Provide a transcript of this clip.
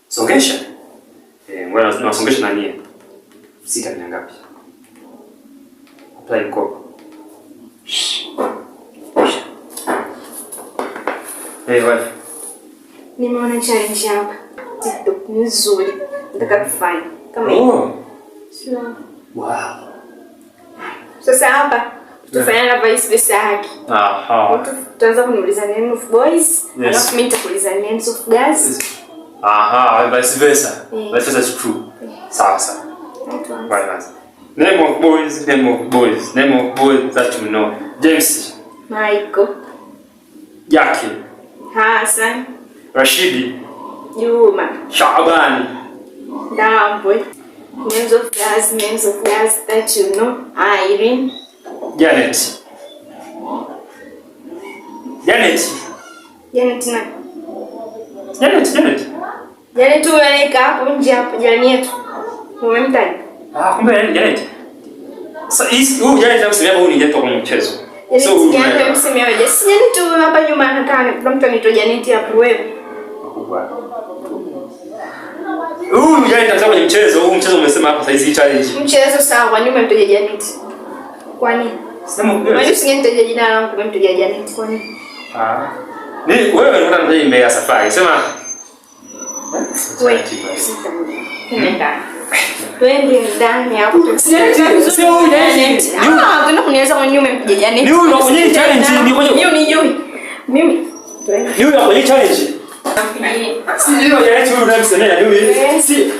Songesha. Ngoja nasongesha nani? 6 ni ngapi? Apply mkopo. Wife. Nimeona challenge hapa. TikTok nzuri. Nataka kufanya. Kama hiyo. Sure. Wow. Sasa hapa tutafanya na vice versa haki. Aha. Tutaanza kuniuliza name of boys, alafu mimi nitakuuliza names of girls. Aha, vice versa. Vice versa is true. Sawa sawa. Right. Name of boys, name of boys, name of boys that you know. James. Michael. Jackie. Hassan. Rashidi. Juma. Shaabani. Dambwe. Names of girls that you know. Irene. Janet. Janet na. Janet tuweka hapo nje hapo jirani yetu. Umemtaja? Kumbe Janet. Huyu Janet amsemea huyu ni Janet kwa mchezo. So Janet amsemea wewe. Si Janet tu hapa nyuma anakaa kuna mtu anaitwa Janet hapo wewe. Huyu Janet anataka kwenye mchezo, huu mchezo umesema hapo saizi challenge. Mchezo sawa, nyuma mtaja Janet. Kwani? Wewe usingenitaja jina langu umemtaja Janet kwani? Wewe unataka nitaje mbele ya safari. Sema wewe sita. Twende ndani hapo. Sio Janet. Kuna kuniweza kwa nyuma mtaja Janet. Ni huyu kwenye challenge ni kwenye. Mimi. Ni huyu kwenye challenge. Si ndio Janet huyu unamsemea ni huyu. Si.